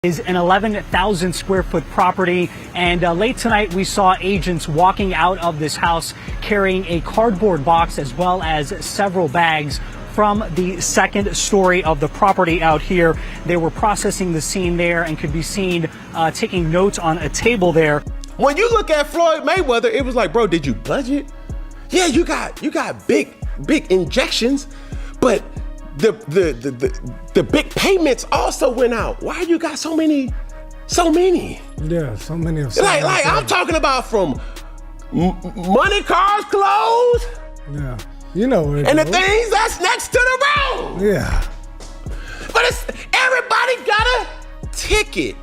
Is an 11,000 square foot property, and late tonight we saw agents walking out of this house carrying a cardboard box as well as several bags from the second story of the property out here. They were processing the scene there and could be seen taking notes on a table there. When you look at Floyd Mayweather, it was like, bro, did you budget? Yeah, you got big injections, but the big payments also went out. Why you got so many? Yeah, so many of like I'm talking about from money, cars, clothes. Yeah, you know where it and goes. the things that's next to the road. Yeah, but everybody got a ticket.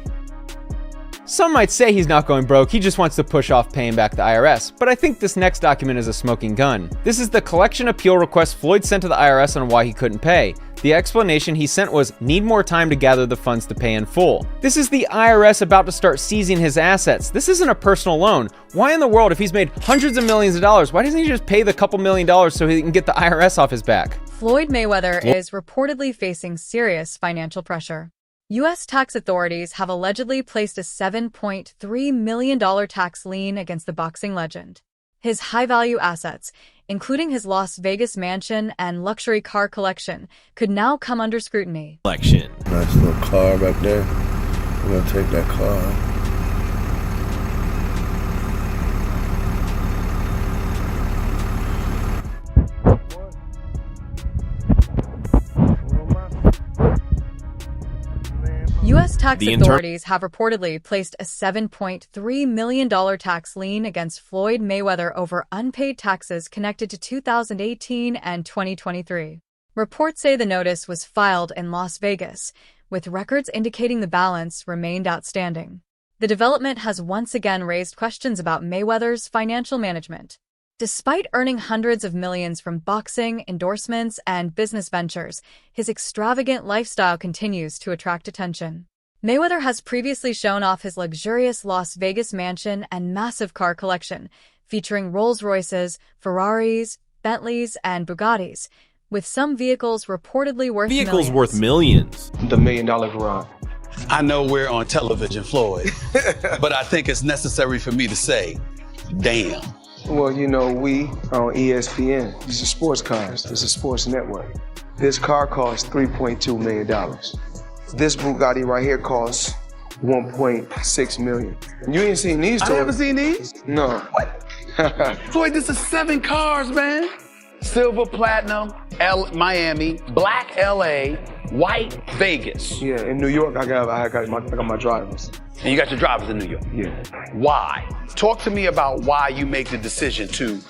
Some might say he's not going broke, he just wants to push off paying back the IRS, but I think this next document is a smoking gun. This is the collection appeal request Floyd sent to the IRS on why he couldn't pay. The explanation he sent was, need more time to gather the funds to pay in full. This is the IRS about to start seizing his assets. This isn't a personal loan. Why in the world, if he's made hundreds of millions of dollars, why doesn't he just pay the couple $1 million so he can get the IRS off his back? Floyd Mayweather is reportedly facing serious financial pressure. U.S. tax authorities have allegedly placed a $7.3 million tax lien against the boxing legend. His high-value assets, including his Las Vegas mansion and luxury car collection, could now come under scrutiny. Nice little car back there. We're gonna take that car. U.S. tax authorities have reportedly placed a $7.3 million tax lien against Floyd Mayweather over unpaid taxes connected to 2018 and 2023. Reports say the notice was filed in Las Vegas, with records indicating the balance remained outstanding. The development has once again raised questions about Mayweather's financial management. Despite earning hundreds of millions from boxing, endorsements, and business ventures, his extravagant lifestyle continues to attract attention. Mayweather has previously shown off his luxurious Las Vegas mansion and massive car collection, featuring Rolls-Royces, Ferraris, Bentleys, and Bugattis, with some vehicles reportedly worth millions. The $1 million garage. I know we're on television, Floyd, but I think it's necessary for me to say, damn. Well, you know, we are on ESPN. These are sports cars. This is a sports network. This car costs $3.2 million. This Bugatti right here costs $1.6 million. You ain't seen these toys? I haven't seen these? No. What? Floyd, this is 7 cars, man. Silver, platinum, Miami, black LA, white Vegas. Yeah, in New York, I got my drivers. And you got your drivers in New York? Yeah. Why? Talk to me about why you make the decision to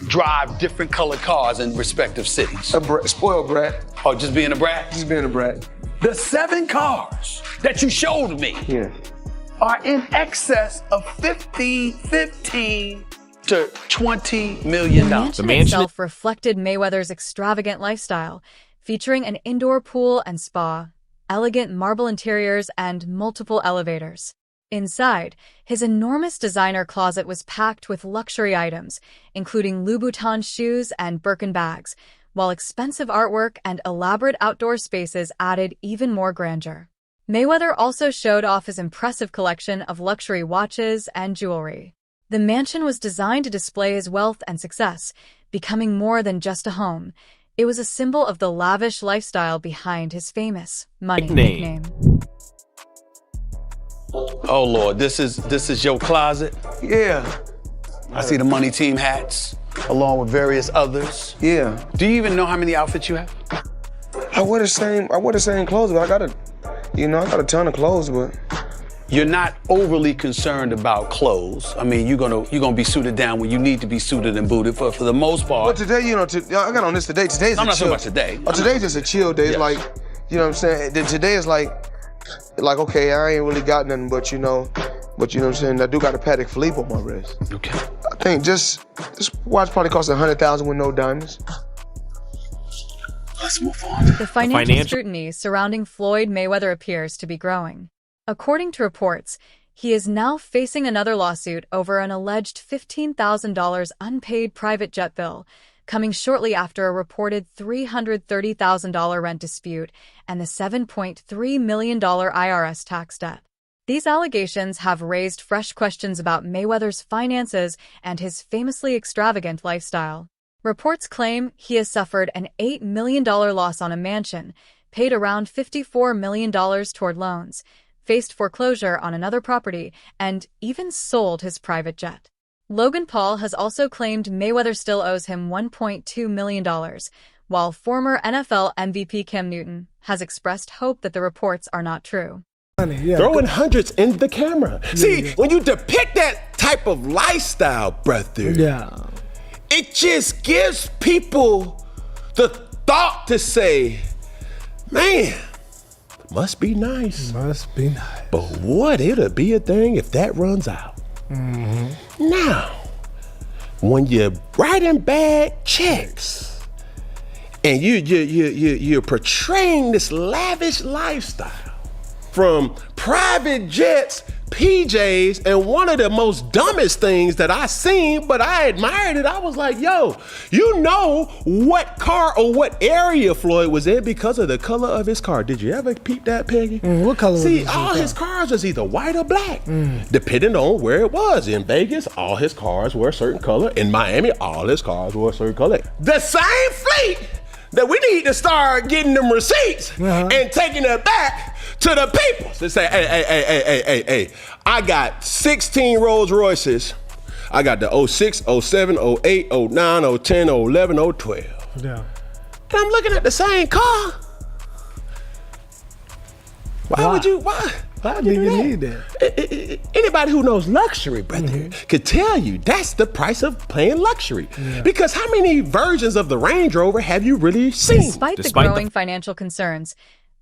drive different colored cars in respective cities. Spoiled brat. Oh, just being a brat? Just being a brat. The 7 cars that you showed me are in excess of $15 to $20 million. The mansion itself reflected Mayweather's extravagant lifestyle, featuring an indoor pool and spa, elegant marble interiors, and multiple elevators. Inside, his enormous designer closet was packed with luxury items, including Louboutin shoes and Birkin bags, while expensive artwork and elaborate outdoor spaces added even more grandeur. Mayweather also showed off his impressive collection of luxury watches and jewelry. The mansion was designed to display his wealth and success, becoming more than just a home. It was a symbol of the lavish lifestyle behind his famous money nickname. Oh Lord, this is your closet? Yeah. I see the money team hats, along with various others. Yeah. Do you even know how many outfits you have? I wear the same clothes, but I got a ton of clothes, but you're not overly concerned about clothes. I mean, you're gonna be suited down when you need to be suited and booted for the most part. But today, I got on this today. Today's I'm not talking about today. Oh, today's just a chill day. It's like, you know what I'm saying? Today is like, okay, I ain't really got nothing, but you know what I'm saying? I do got a Patek Philippe on my wrist. Okay. I think this watch probably costs $100,000 with no diamonds. Let's move on. The financial scrutiny surrounding Floyd Mayweather appears to be growing. According to reports, he is now facing another lawsuit over an alleged $15,000 unpaid private jet bill, coming shortly after a reported $330,000 rent dispute and the $7.3 million IRS tax debt. These allegations have raised fresh questions about Mayweather's finances and his famously extravagant lifestyle. Reports claim he has suffered an $8 million loss on a mansion, paid around $54 million toward loans, faced foreclosure on another property, and even sold his private jet. Logan Paul has also claimed Mayweather still owes him $1.2 million, while former NFL MVP Cam Newton has expressed hope that the reports are not true. Yeah. Throwing hundreds in the camera. See, when you depict that type of lifestyle, brother, it just gives people the thought to say, man, must be nice. Must be nice. But what it'll be a thing if that runs out. Now, when you're writing bad checks and you're portraying this lavish lifestyle, from private jets, PJs, and one of the most dumbest things that I seen, but I admired it. I was like, yo, you know what car or what area Floyd was in because of the color of his car. Did you ever peep that, Peggy? What color was his all car? his cars was either white or black, depending on where it was. In Vegas, all his cars were a certain color. In Miami, all his cars were a certain color. The same fleet that we need to start getting them receipts and taking it back to the people to say, hey, I got 16 Rolls Royces. I got the 06, 07, 08, 09, 010, 011, 012. Yeah. And I'm looking at the same car. Why would you do do you that? need that? Anybody who knows luxury, brother, could tell you that's the price of playing luxury. Because how many versions of the Range Rover have you really seen? Despite the growing financial concerns,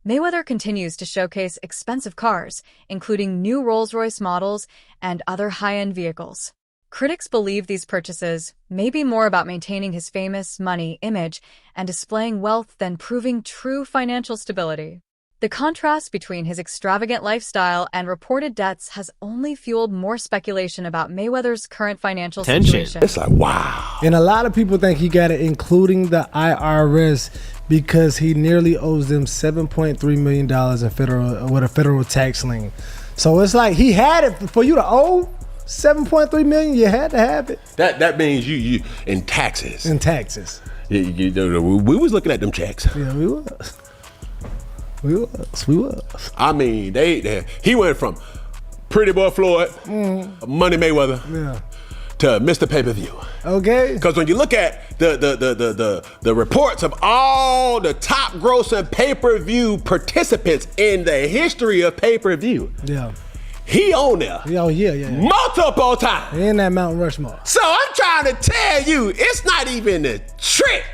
Mayweather continues to showcase expensive cars, including new Rolls-Royce models and other high-end vehicles. Critics believe these purchases may be more about maintaining his famous money image and displaying wealth than proving true financial stability. The contrast between his extravagant lifestyle and reported debts has only fueled more speculation about Mayweather's current financial situation. It's like, wow. And a lot of people think he got it, including the IRS, because he nearly owes them $7.3 million in a federal tax lien. So it's like he had it for you to owe $7.3 million. You had to have it. That means you in taxes. In taxes. We was looking at them checks. Yeah, we was. We was. I mean, he went from Pretty Boy Floyd, Money Mayweather, to Mr. Pay-Per-View. Okay. Because when you look at the reports of all the top grossing pay-per-view participants in the history of pay-per-view, he on there. Yeah. Multiple times. In that Mount Rushmore. So I'm trying to tell you, it's not even a trick.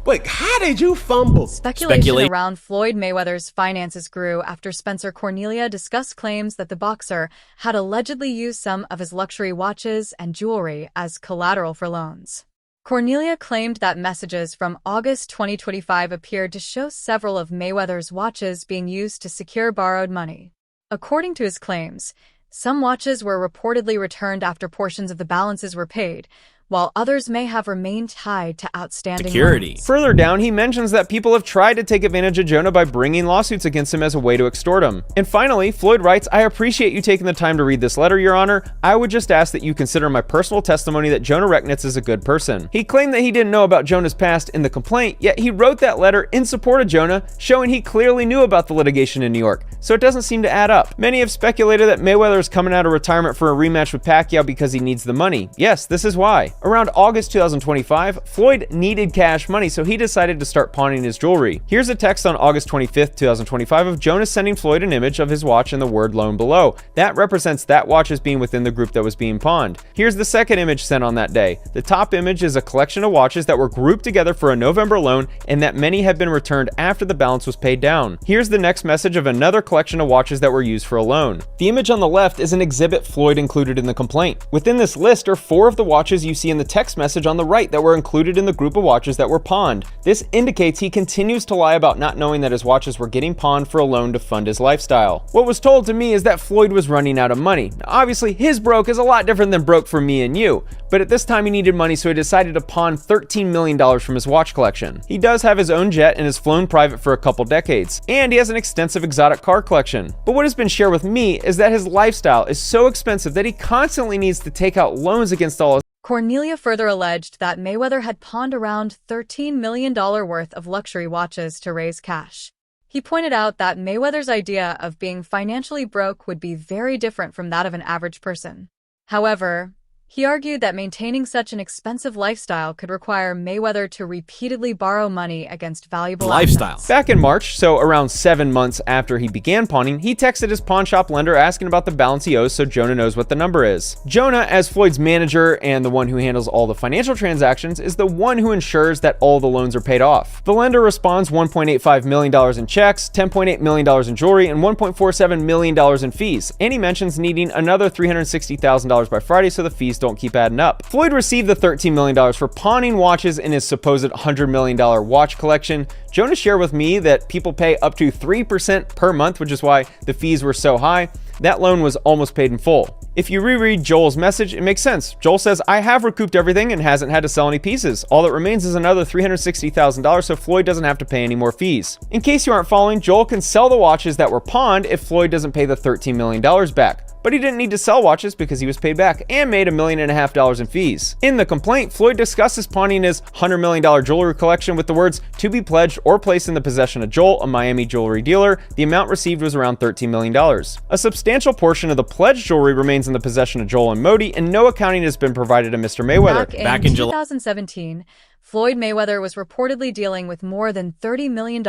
But how did you fumble? Speculation around Floyd Mayweather's finances grew after Spencer Cornelia discussed claims that the boxer had allegedly used some of his luxury watches and jewelry as collateral for loans. Cornelia claimed that messages from August 2025 appeared to show several of Mayweather's watches being used to secure borrowed money. According to his claims, some watches were reportedly returned after portions of the balances were paid, while others may have remained tied to outstanding loans. Further down, he mentions that people have tried to take advantage of Jonah by bringing lawsuits against him as a way to extort him. And finally, Floyd writes, I appreciate you taking the time to read this letter, Your Honor. I would just ask that you consider my personal testimony that Jonah Recknitz is a good person. He claimed that he didn't know about Jonah's past in the complaint, yet he wrote that letter in support of Jonah, showing he clearly knew about the litigation in New York, so it doesn't seem to add up. Many have speculated that Mayweather is coming out of retirement for a rematch with Pacquiao because he needs the money. Yes, this is why. Around August 2025, Floyd needed cash money, so he decided to start pawning his jewelry. Here's a text on August 25th, 2025 of Jonas sending Floyd an image of his watch and the word loan below. That represents that watch as being within the group that was being pawned. Here's the second image sent on that day. The top image is a collection of watches that were grouped together for a November loan and that many had been returned after the balance was paid down. Here's the next message of another collection of watches that were used for a loan. The image on the left is an exhibit Floyd included in the complaint. Within this list are 4 of the watches you see in the text message on the right that were included in the group of watches that were pawned. This indicates he continues to lie about not knowing that his watches were getting pawned for a loan to fund his lifestyle. What was told to me is that Floyd was running out of money. Now, obviously, his broke is a lot different than broke for me and you, but at this time he needed money, so he decided to pawn $13 million from his watch collection. He does have his own jet and has flown private for a couple decades, and he has an extensive exotic car collection. But what has been shared with me is that his lifestyle is so expensive that he constantly needs to take out loans against all his. Cornelia further alleged that Mayweather had pawned around $13 million worth of luxury watches to raise cash. He pointed out that Mayweather's idea of being financially broke would be very different from that of an average person. However, he argued that maintaining such an expensive lifestyle could require Mayweather to repeatedly borrow money against valuable assets. Back in March, so around 7 months after he began pawning, he texted his pawn shop lender asking about the balance he owes so Jonah knows what the number is. Jonah, as Floyd's manager and the one who handles all the financial transactions, is the one who ensures that all the loans are paid off. The lender responds $1.85 million in checks, $10.8 million in jewelry, and $1.47 million in fees, and he mentions needing another $360,000 by Friday so the fees don't keep adding up. Floyd received the $13 million for pawning watches in his supposed $100 million watch collection. Jonah shared with me that people pay up to 3% per month, which is why the fees were so high. That loan was almost paid in full. If you reread Joel's message, it makes sense. Joel says, "I have recouped everything and hasn't had to sell any pieces. All that remains is another $360,000 so Floyd doesn't have to pay any more fees." In case you aren't following, Joel can sell the watches that were pawned if Floyd doesn't pay the $13 million back. But he didn't need to sell watches because he was paid back and made $1.5 million in fees. In the complaint, Floyd discusses pawning his $100 million jewelry collection with the words, "to be pledged or placed in the possession of Joel, a Miami jewelry dealer." The amount received was around $13 million. A substantial portion of the pledged jewelry remains in the possession of Joel and Modi, and no accounting has been provided to Mr. Mayweather. Back in 2017, Floyd Mayweather was reportedly dealing with more than $30 million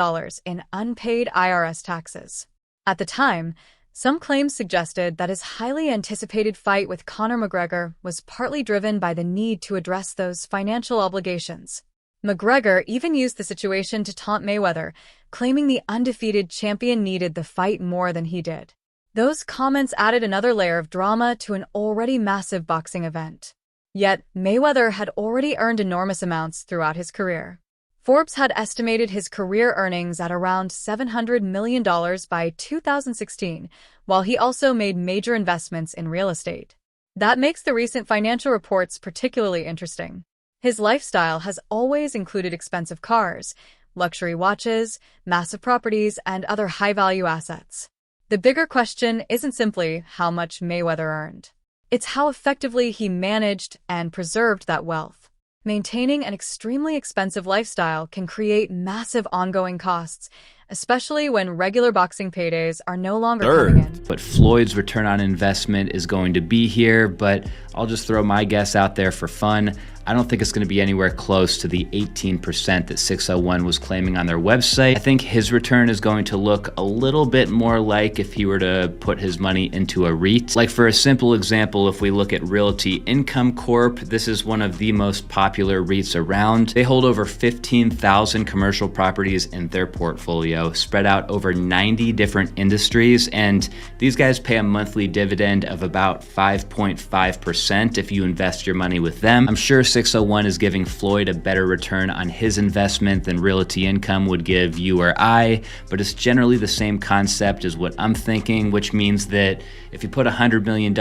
in unpaid IRS taxes. At the time, some claims suggested that his highly anticipated fight with Conor McGregor was partly driven by the need to address those financial obligations. McGregor even used the situation to taunt Mayweather, claiming the undefeated champion needed the fight more than he did. Those comments added another layer of drama to an already massive boxing event. Yet, Mayweather had already earned enormous amounts throughout his career. Forbes had estimated his career earnings at around $700 million by 2016, while he also made major investments in real estate. That makes the recent financial reports particularly interesting. His lifestyle has always included expensive cars, luxury watches, massive properties, and other high-value assets. The bigger question isn't simply how much Mayweather earned. It's how effectively he managed and preserved that wealth. Maintaining an extremely expensive lifestyle can create massive ongoing costs, especially when regular boxing paydays are no longer coming in. But Floyd's return on investment is going to be here, but I'll just throw my guess out there for fun. I don't think it's going to be anywhere close to the 18% that 601 was claiming on their website. I think his return is going to look a little bit more like if he were to put his money into a REIT. Like for a simple example, if we look at Realty Income Corp, this is one of the most popular REITs around. They hold over 15,000 commercial properties in their portfolio, spread out over 90 different industries, and these guys pay a monthly dividend of about 5.5% if you invest your money with them. I'm sure 601 is giving Floyd a better return on his investment than Realty Income would give you or I, but it's generally the same concept as what I'm thinking, which means that if you put $100 million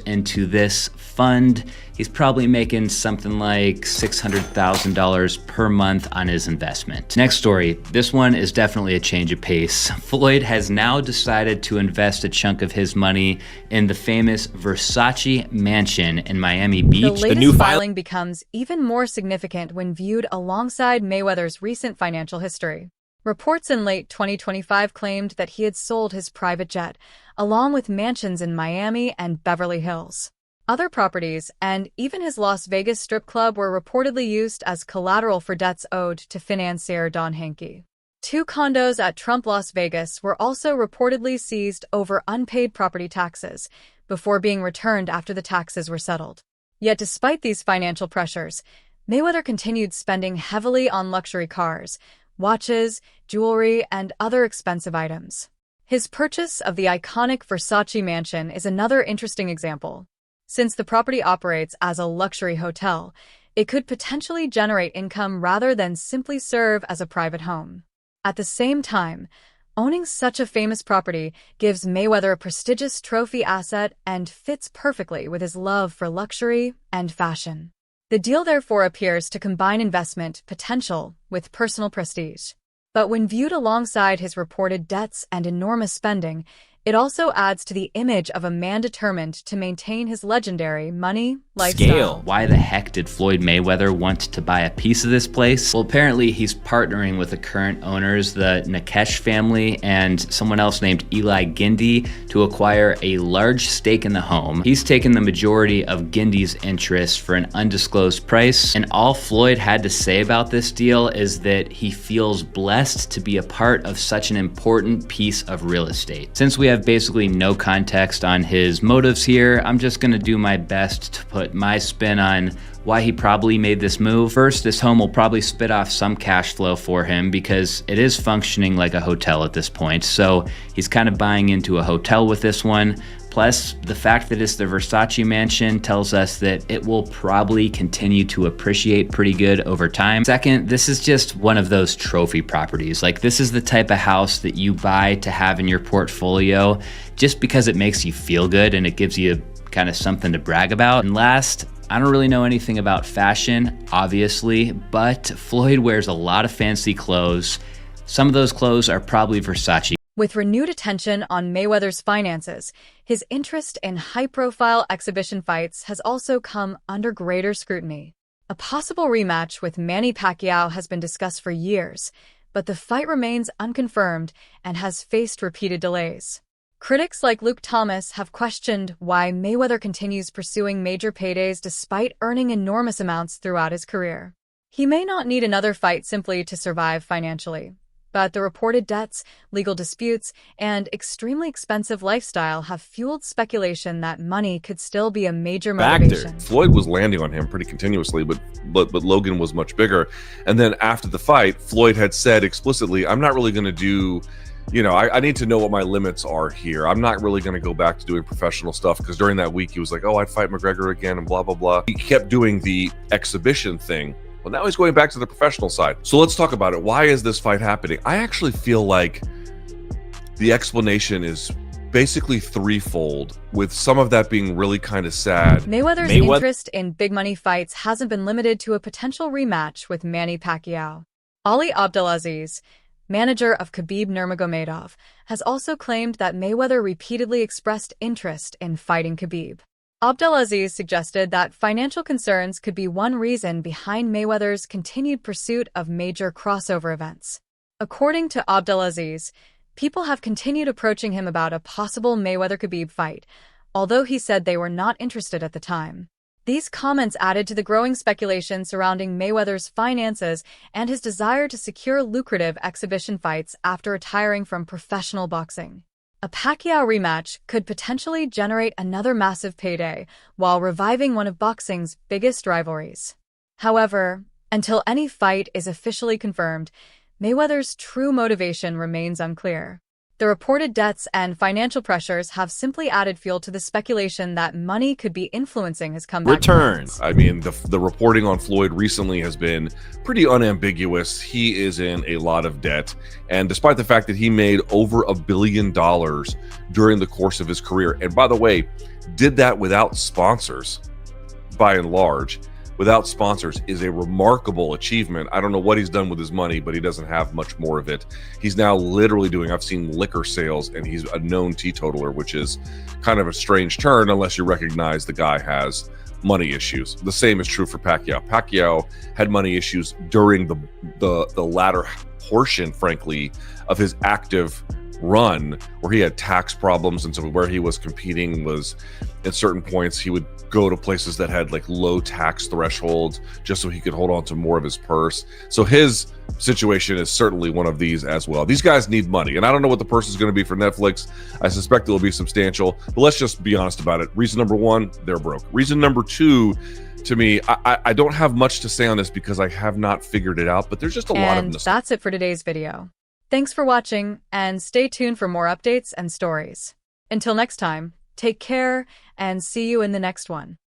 into this fund, he's probably making something like $600,000 per month on his investment. Next story. This one is definitely a change of pace. Floyd has now decided to invest a chunk of his money in the famous Versace mansion in Miami Beach. The latest filing becomes even more significant when viewed alongside Mayweather's recent financial history. Reports in late 2025 claimed that he had sold his private jet, along with mansions in Miami and Beverly Hills. Other properties, and even his Las Vegas strip club, were reportedly used as collateral for debts owed to financier Don Henke. 2 condos at Trump Las Vegas were also reportedly seized over unpaid property taxes, before being returned after the taxes were settled. Yet despite these financial pressures, Mayweather continued spending heavily on luxury cars, watches, jewelry, and other expensive items. His purchase of the iconic Versace mansion is another interesting example. Since the property operates as a luxury hotel, it could potentially generate income rather than simply serve as a private home. At the same time, owning such a famous property gives Mayweather a prestigious trophy asset and fits perfectly with his love for luxury and fashion. The deal therefore appears to combine investment potential with personal prestige. But when viewed alongside his reported debts and enormous spending, it also adds to the image of a man determined to maintain his legendary money lifestyle. Scale. Why the heck did Floyd Mayweather want to buy a piece of this place? Well, apparently he's partnering with the current owners, the Nikesh family, and someone else named Eli Gindy to acquire a large stake in the home. He's taken the majority of Gindy's interest for an undisclosed price, and all Floyd had to say about this deal is that he feels blessed to be a part of such an important piece of real estate. Since we have basically no context on his motives here, I'm just gonna do my best to put my spin on why he probably made this move. First, this home will probably spit off some cash flow for him because it is functioning like a hotel at this point. So he's kind of buying into a hotel with this one. Plus, the fact that it's the Versace mansion tells us that it will probably continue to appreciate pretty good over time. Second, this is just one of those trophy properties. Like, this is the type of house that you buy to have in your portfolio just because it makes you feel good and it gives you kind of something to brag about. And last, I don't really know anything about fashion, obviously, but Floyd wears a lot of fancy clothes. Some of those clothes are probably Versace. With renewed attention on Mayweather's finances, his interest in high-profile exhibition fights has also come under greater scrutiny. A possible rematch with Manny Pacquiao has been discussed for years, but the fight remains unconfirmed and has faced repeated delays. Critics like Luke Thomas have questioned why Mayweather continues pursuing major paydays despite earning enormous amounts throughout his career. He may not need another fight simply to survive financially, but the reported debts, legal disputes, and extremely expensive lifestyle have fueled speculation that money could still be a major motivation. Floyd was landing on him pretty continuously, but Logan was much bigger. And then after the fight, Floyd had said explicitly, I'm not really going to do, I need to know what my limits are here. I'm not really going to go back to doing professional stuff, because during that week he was like, oh, I'd fight McGregor again and blah, blah, blah. He kept doing the exhibition thing. Well, now he's going back to the professional side. So let's talk about it. Why is this fight happening? I actually feel like the explanation is basically threefold, with some of that being really kind of sad. Mayweather's interest in big money fights hasn't been limited to a potential rematch with Manny Pacquiao. Ali Abdelaziz, manager of Khabib Nurmagomedov, has also claimed that Mayweather repeatedly expressed interest in fighting Khabib. Abdelaziz suggested that financial concerns could be one reason behind Mayweather's continued pursuit of major crossover events. According to Abdelaziz, people have continued approaching him about a possible Mayweather-Khabib fight, although he said they were not interested at the time. These comments added to the growing speculation surrounding Mayweather's finances and his desire to secure lucrative exhibition fights after retiring from professional boxing. A Pacquiao rematch could potentially generate another massive payday while reviving one of boxing's biggest rivalries. However, until any fight is officially confirmed, Mayweather's true motivation remains unclear. The reported debts and financial pressures have simply added fuel to the speculation that money could be influencing his comeback plans. I mean, the reporting on Floyd recently has been pretty unambiguous. He is in a lot of debt. And despite the fact that he made over $1 billion during the course of his career, and by the way, did that without sponsors, by and large, without sponsors, is a remarkable achievement. I don't know what he's done with his money, but he doesn't have much more of it. He's now literally doing, I've seen liquor sales, and he's a known teetotaler, which is kind of a strange turn unless you recognize the guy has money issues. The same is true for Pacquiao. Pacquiao had money issues during the latter portion, frankly, of his active run, where he had tax problems, and so where he was competing was, at certain points, he would go to places that had like low tax thresholds just so he could hold on to more of his purse. So his situation is certainly one of these as well. These guys need money, and I don't know what the purse is going to be for Netflix. I suspect it will be substantial, but let's just be honest about it. Reason number one, they're broke. Reason number two, to me, I don't have much to say on this because I have not figured it out, but there's just a lot of nostalgia. And that's it for today's video. Thanks for watching, and stay tuned for more updates and stories. Until next time, Take care and see you in the next one.